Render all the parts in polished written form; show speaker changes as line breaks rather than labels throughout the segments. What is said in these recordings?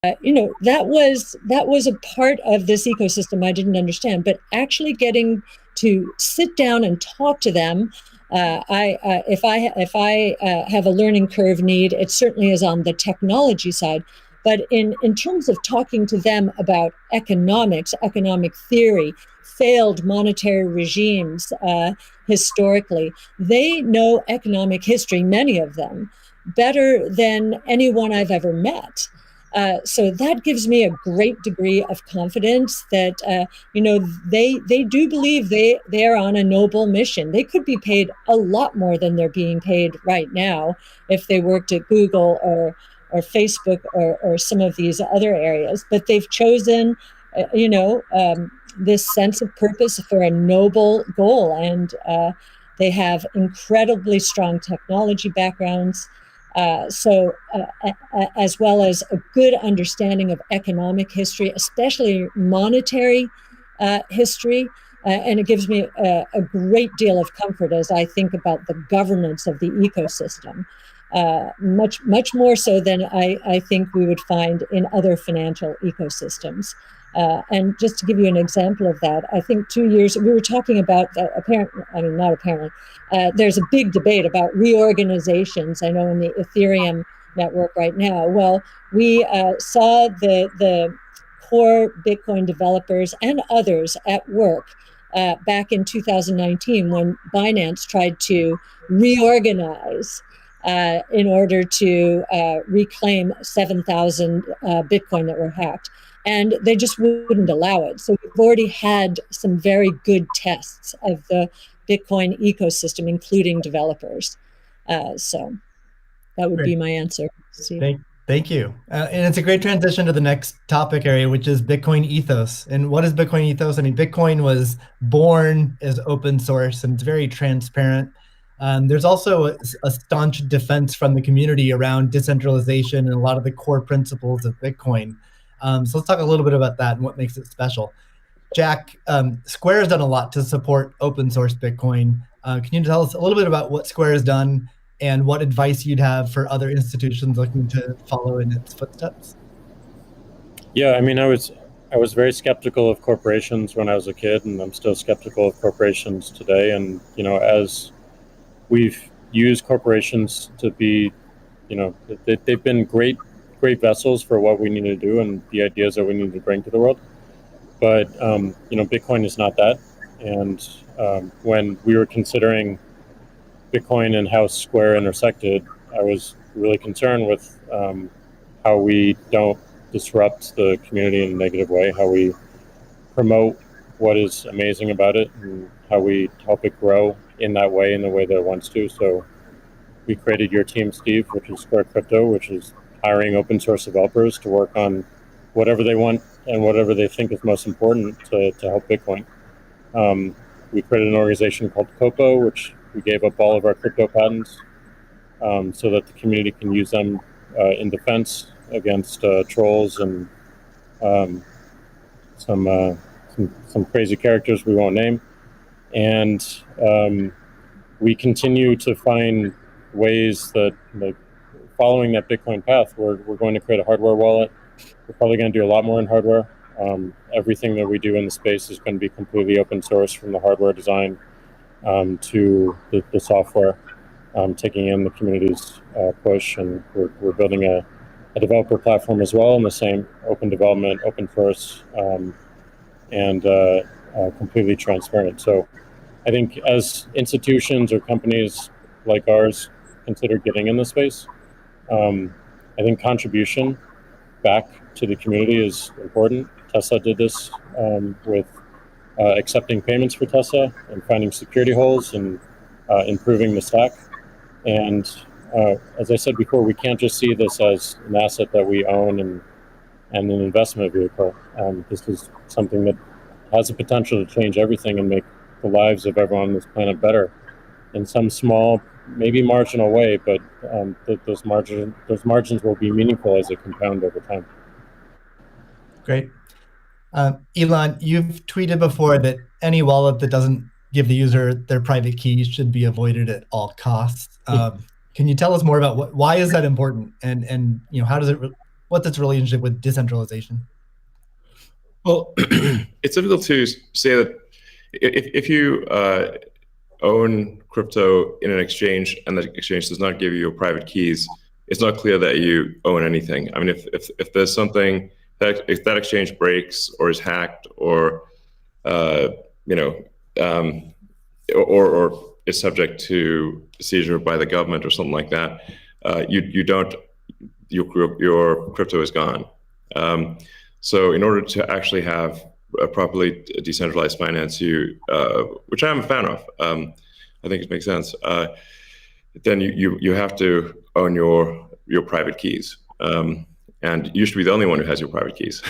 that was a part of this ecosystem I didn't understand, but actually getting to sit down and talk to them. If I have a learning curve need, it certainly is on the technology side. But in terms of talking to them about economics, economic theory, failed monetary regimes historically, they know economic history, many of them, better than anyone I've ever met. So that gives me a great degree of confidence that they do believe they are on a noble mission. They could be paid a lot more than they're being paid right now if they worked at Google or Facebook or some of these other areas. But they've chosen, this sense of purpose for a noble goal, and they have incredibly strong technology backgrounds. As well as a good understanding of economic history, especially monetary history. And it gives me a great deal of comfort as I think about the governance of the ecosystem, much more so than I think we would find in other financial ecosystems. And just to give you an example of that, I think 2 years we were talking about not apparently. There's a big debate about reorganizations. I know in the Ethereum network right now. Well, we saw the core Bitcoin developers and others at work back in 2019 when Binance tried to reorganize in order to reclaim 7,000 Bitcoin that were hacked. And they just wouldn't allow it. So we've already had some very good tests of the Bitcoin ecosystem, including developers. So that would
Great.
be my answer, Steve.
Thank you. And it's a great transition to the next topic area, which is Bitcoin ethos. And what is Bitcoin ethos? I mean, Bitcoin was born as open source and it's very transparent. There's also a staunch defense from the community around decentralization and a lot of the core principles of Bitcoin. So let's talk a little bit about that and what makes it special. Jack, Square has done a lot to support open source Bitcoin. Can you tell us a little bit about what Square has done and what advice you'd have for other institutions looking to follow in its footsteps?
Yeah, I mean, I was very skeptical of corporations when I was a kid, and I'm still skeptical of corporations today. And as we've used corporations to be, they've been great vessels for what we need to do and the ideas that we need to bring to the world. But Bitcoin is not that. And when we were considering Bitcoin and how Square intersected, I was really concerned with how we don't disrupt the community in a negative way, how we promote what is amazing about it, and how we help it grow in that way, in the way that it wants to. So we created your team, Steve, which is Square Crypto, which is hiring open source developers to work on whatever they want and whatever they think is most important to help Bitcoin. We created an organization called Copo, which we gave up all of our crypto patents so that the community can use them in defense against trolls and some crazy characters we won't name. And we continue to find ways that, following that Bitcoin path, we're going to create a hardware wallet. We're probably going to do a lot more in hardware. Everything that we do in the space is going to be completely open source, from the hardware design to the software, taking in the community's push. And we're building a developer platform as well, in the same open development, open source, and completely transparent. So I think as institutions or companies like ours consider getting in the space, I think contribution back to the community is important. Tesla did this with accepting payments for Tesla and finding security holes and improving the stack. And as I said before, we can't just see this as an asset that we own and an investment vehicle. This is something that has the potential to change everything and make the lives of everyone on this planet better in some small, maybe marginal way, but those margins will be meaningful as they compound over time.
Great. Elon, you've tweeted before that any wallet that doesn't give the user their private keys should be avoided at all costs. Can you tell us more about why is that important, and how does it what's its relationship with decentralization?
Well, it's difficult to say that if you own crypto in an exchange and the exchange does not give you your private keys, it's not clear that you own anything. I mean, if there's something that if that exchange breaks or is hacked or or is subject to seizure by the government or something like that, your crypto is gone. So in order to actually have a properly decentralized finance, which I'm a fan of, I think it makes sense. Then you have to own your private keys, and you should be the only one who has your private keys.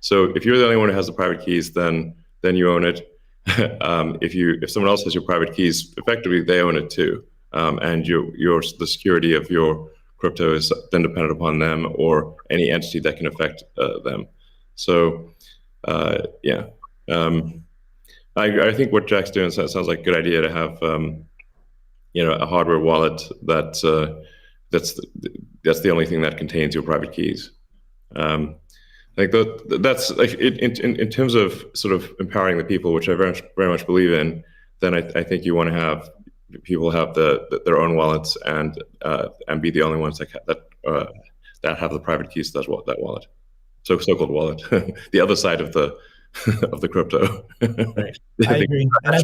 So if you're the only one who has the private keys, then you own it. If someone else has your private keys, effectively they own it too, and the security of your crypto is then dependent upon them or any entity that can affect them. So I think what Jack's doing sounds like a good idea to have a hardware wallet that's the only thing that contains your private keys. I think that's like in terms of sort of empowering the people, which I very much believe in. Then I think you want to have people have their own wallets and be the only ones that have the private keys to that wallet, so-called wallet, the other side of the of the crypto.
Right. I agree, and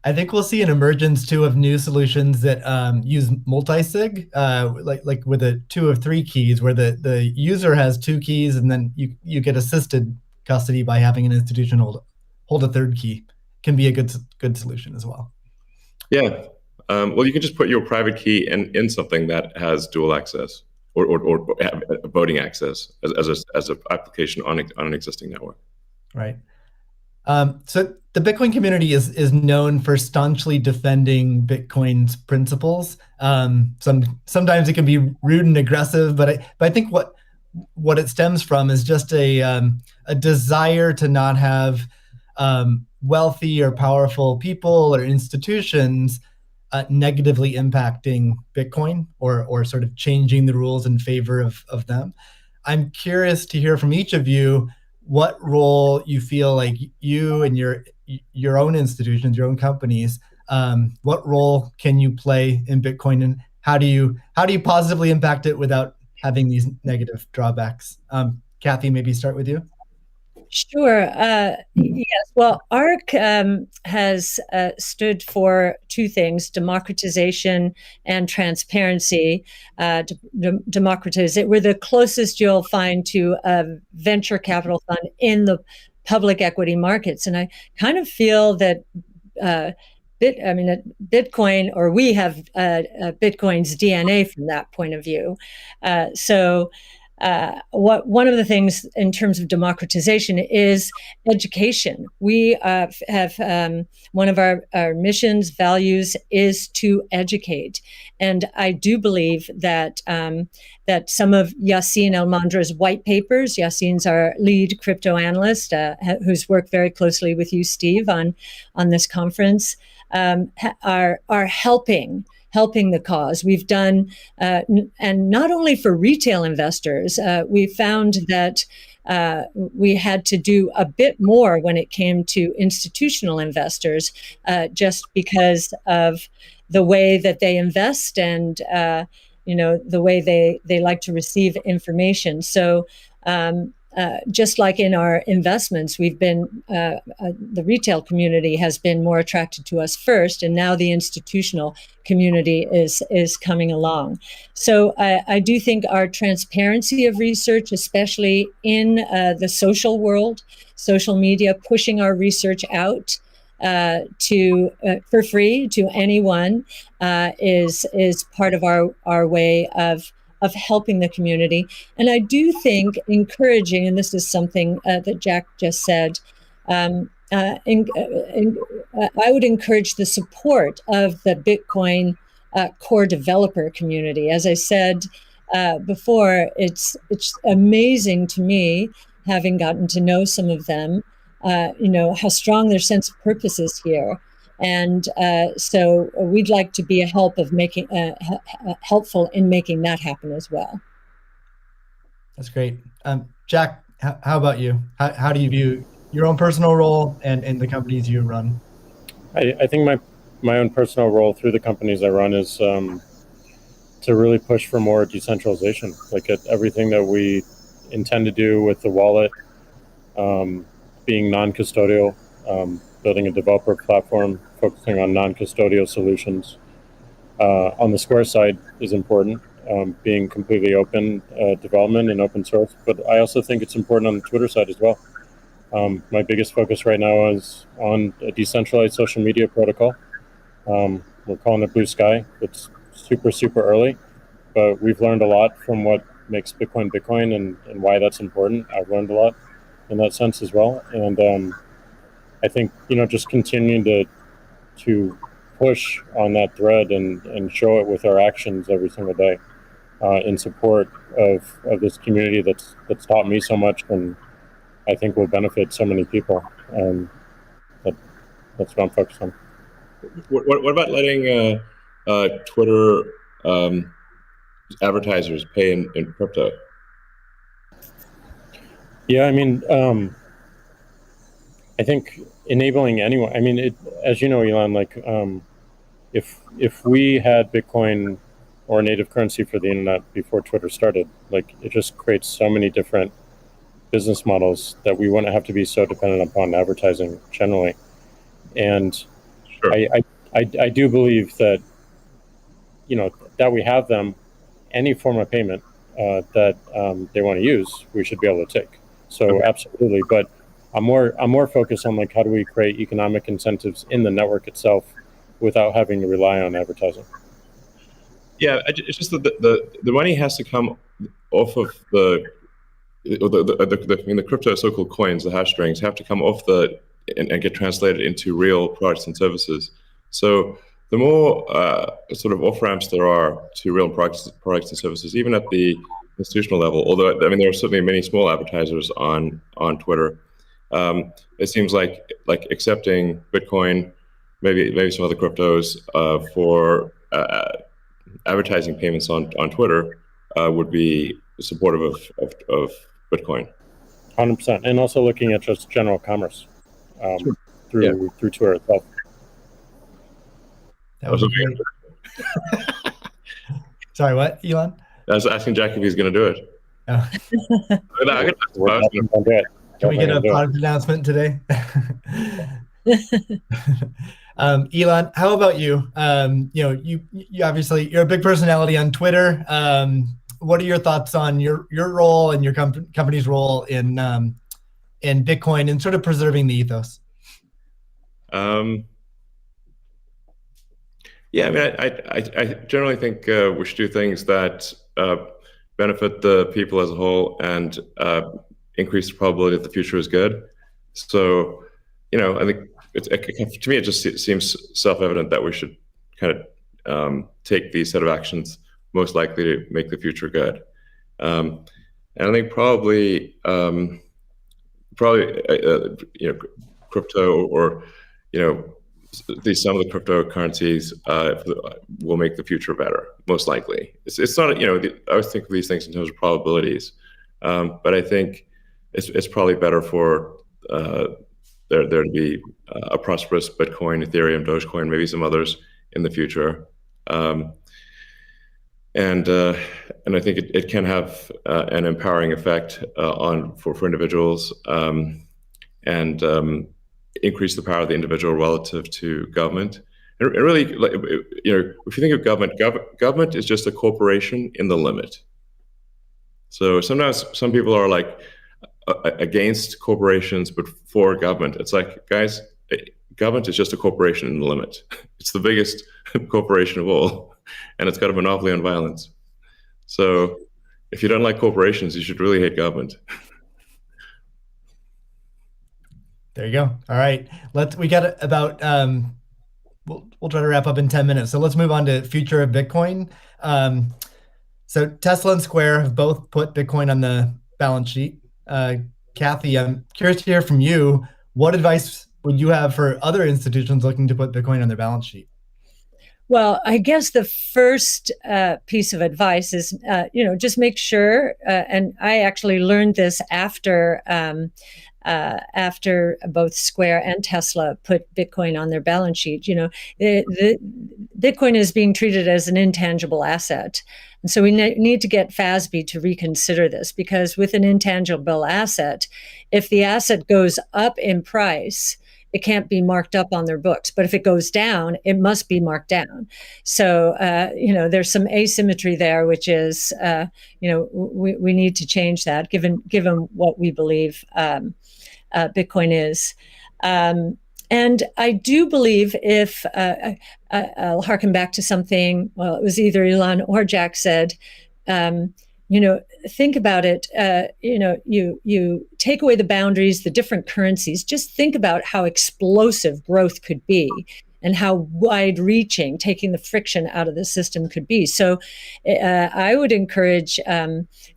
I think we'll see an emergence too of new solutions that use multi-sig, like with a 2 of 3 keys, where the user has 2 keys, and then you get assisted custody by having an institution hold a 3rd key. Can be a good solution as well. Yeah.
Well, you can just put your private key in something that has dual access or voting access as an application on an existing network.
Right. So the Bitcoin community is known for staunchly defending Bitcoin's principles. Sometimes it can be rude and aggressive, but I think what it stems from is just a desire to not have wealthy or powerful people or institutions negatively impacting Bitcoin or sort of changing the rules in favor of them. I'm curious to hear from each of you what role you feel like you and your own institutions, your own companies, what role can you play in Bitcoin, and how do you positively impact it without having these negative drawbacks? Kathy, maybe start with you.
Sure. Yes. Well, ARC has stood for 2 things: democratization and transparency. We're the closest you'll find to a venture capital fund in the public equity markets, and I kind of feel that Bitcoin, or we have Bitcoin's DNA from that point of view. One of the things in terms of democratization is education. We have one of our missions, values, is to educate, and I do believe that that some of Yassine El-Mandra's white papers — Yassine's our lead crypto analyst, who's worked very closely with you, Steve, on this conference, are helping the cause. We've done, and not only for retail investors, we found that we had to do a bit more when it came to institutional investors, just because of the way that they invest and the way they like to receive information. So just like in our investments, we've been the retail community has been more attracted to us first, and now the institutional community is coming along. So I do think our transparency of research, especially in the social world, social media, pushing our research out for free to anyone, is part of our way of helping the community. And I do think encouraging, and this is something that Jack just said, I would encourage the support of the Bitcoin core developer community. As I said before, it's amazing to me, having gotten to know some of them, how strong their sense of purpose is here. And so we'd like to be a helpful in making that happen as well.
That's great. Jack, how about you? How do you view your own personal role and the companies you run?
I think my own personal role through the companies I run is to really push for more decentralization, like at everything that we intend to do with the wallet, being non-custodial, building a developer platform, focusing on non-custodial solutions. On the Square side is important, being completely open development and open source, but I also think it's important on the Twitter side as well. My biggest focus right now is on a decentralized social media protocol. We're calling it Blue Sky. It's super early, but we've learned a lot from what makes Bitcoin Bitcoin and why that's important. I've learned a lot in that sense as well. And I think, just continuing to push on that thread and show it with our actions every single day in support of this community that's taught me so much and I think will benefit so many people. That's what I'm focused on.
What about letting Twitter advertisers pay in crypto?
Yeah, I mean, I think enabling anyone. I mean, as you know, Elon, like if we had Bitcoin or a native currency for the internet before Twitter started, like it just creates so many different business models that we wouldn't have to be so dependent upon advertising generally. And
sure.
I do believe that that we have them, any form of payment that they want to use, we should be able to take. So absolutely, but I'm more focused on like how do we create economic incentives in the network itself without having to rely on advertising.
Yeah, it's just that the money has to come off of the crypto so-called coins, the hash strings have to come off and get translated into real products and services. So the more sort of off-ramps there are to real products and services, even at the institutional level, although I mean there are certainly many small advertisers on Twitter, it seems like accepting Bitcoin, maybe some other cryptos for advertising payments on Twitter would be supportive of Bitcoin.
100%, and also looking at just general commerce through Twitter itself.
That was great. Sorry, what, Elon?
I was asking Jack if he's going to do it.
Oh. Can we get a product announcement today? Elon, how about you? You obviously you're a big personality on Twitter. What are your thoughts on your role and your company's role in Bitcoin and sort of preserving the ethos?
Yeah, I mean, I generally think we should do things that benefit the people as a whole and increase the probability that the future is good. So, I think to me, it just seems self-evident that we should kind of take these set of actions most likely to make the future good. And I think probably crypto or at least some of the cryptocurrencies will make the future better, most likely. It's not, I always think of these things in terms of probabilities, but I think it's probably better for there to be a prosperous Bitcoin, Ethereum, Dogecoin, maybe some others in the future. And I think it can have an empowering effect for individuals and increase the power of the individual relative to government. And really, if you think of government is just a corporation in the limit. So sometimes some people are like against corporations, but for government. It's like, guys, government is just a corporation in the limit. It's the biggest corporation of all, and it's got a monopoly on violence. So if you don't like corporations, you should really hate government.
There you go. All right. We got about, we'll try to wrap up in 10 minutes. So let's move on to future of Bitcoin. So Tesla and Square have both put Bitcoin on the balance sheet. Kathy, I'm curious to hear from you. What advice would you have for other institutions looking to put Bitcoin on their balance sheet?
Well, I guess the first piece of advice is, just make sure, and I actually learned this after both Square and Tesla put Bitcoin on their balance sheet. The Bitcoin is being treated as an intangible asset. And so we need to get FASB to reconsider this, because with an intangible asset, if the asset goes up in price, it can't be marked up on their books. But if it goes down, it must be marked down. So, there's some asymmetry there, which is, we need to change that given what we believe Bitcoin is. And I do believe if I'll harken back to something, well, it was either Elon or Jack said, think about it. You take away the boundaries, the different currencies. Just think about how explosive growth could be and how wide-reaching taking the friction out of the system could be. So I would encourage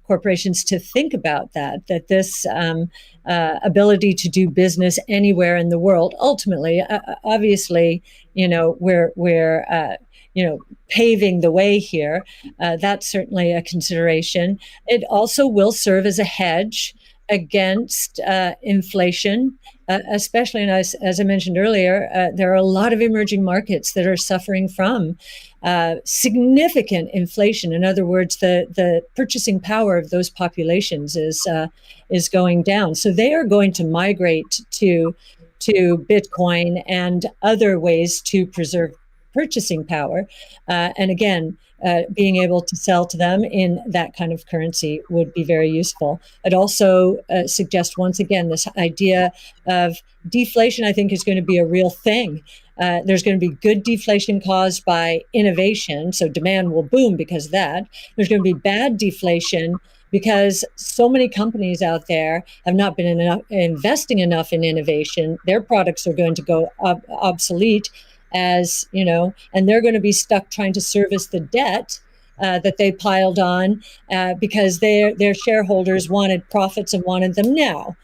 corporations to think about that this ability to do business anywhere in the world. Ultimately, obviously, we're paving the way here. That's certainly a consideration. It also will serve as a hedge against inflation, especially, and as I mentioned earlier, there are a lot of emerging markets that are suffering from significant inflation. In other words, the purchasing power of those populations is going down. So they are going to migrate to Bitcoin and other ways to preserve purchasing power. And again, being able to sell to them in that kind of currency would be very useful. I'd also suggest, once again, this idea of deflation, I think, is going to be a real thing. There's going to be good deflation caused by innovation, so demand will boom because of that. There's going to be bad deflation because so many companies out there have not been investing enough in innovation. Their products are going to go obsolete, and they're going to be stuck trying to service the debt that they piled on because their shareholders wanted profits and wanted them now.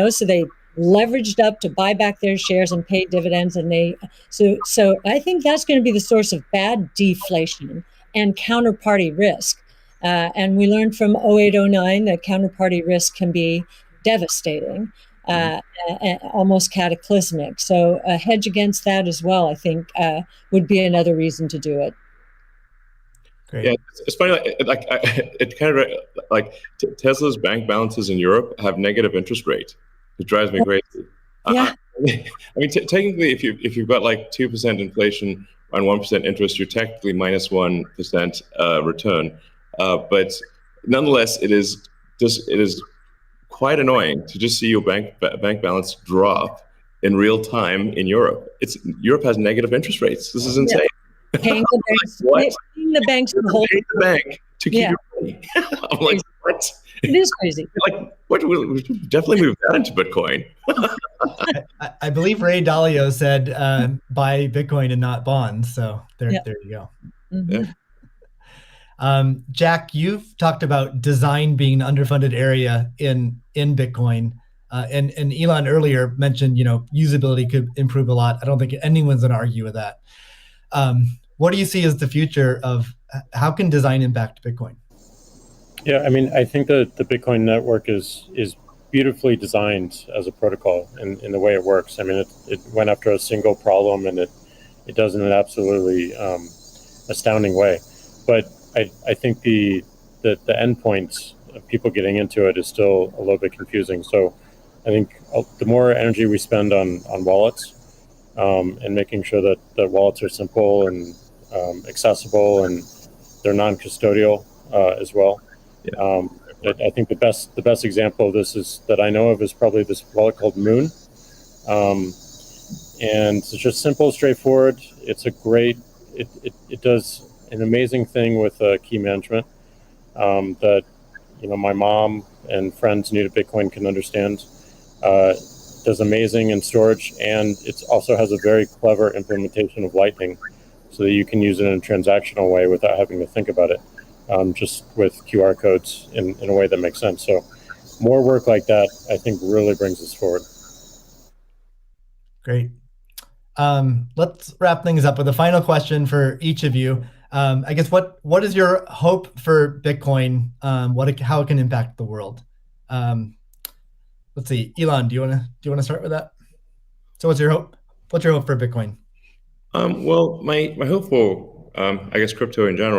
So they leveraged up to buy back their shares and pay dividends, and so I think that's going to be the source of bad deflation and counterparty risk. And we learned from 0809 that counterparty risk can be devastating. Almost cataclysmic. So a hedge against that as well, I think, would be another reason to do it.
Great. Yeah, it's funny. It kind of like Tesla's bank balances in Europe have negative interest rate. It drives me crazy.
Yeah.
I mean, technically, if you've got like 2% inflation on 1% interest, you're technically minus 1% return. But nonetheless, it is quite annoying to just see your bank balance drop in real time in Europe. Europe has negative interest rates. This is insane.
Yeah. Paying the banks to hold
the bank to keep your money. I'm like, what?
It is crazy.
Like, what? We should definitely move that into Bitcoin.
I believe Ray Dalio said, buy Bitcoin and not bonds. So there you go.
Mm-hmm.
Yeah. Jack, you've talked about design being an underfunded area in Bitcoin. And Elon earlier mentioned, usability could improve a lot. I don't think anyone's going to argue with that. What do you see as the future of how can design impact Bitcoin?
Yeah, I mean, I think that the Bitcoin network is beautifully designed as a protocol in the way it works. I mean, it went after a single problem, and it does in an absolutely astounding way. But I think the endpoints of people getting into it is still a little bit confusing. So I think the more energy we spend on wallets and making sure that the wallets are simple and accessible and they're non-custodial as well. Yeah. I think the best example of this that I know of is probably this wallet called Moon. And it's just simple, straightforward. It's it does an amazing thing with key management that my mom and friends new to Bitcoin can understand. Does amazing in storage, and it also has a very clever implementation of Lightning, so that you can use it in a transactional way without having to think about it, just with QR codes in a way that makes sense. So more work like that, I think, really brings us forward.
Great. Let's wrap things up with a final question for each of you. I guess what is your hope for Bitcoin? How it can impact the world? Let's see, Elon, do you want to start with that? So what's your hope? What's your hope for Bitcoin?
Well, my hope for I guess crypto in general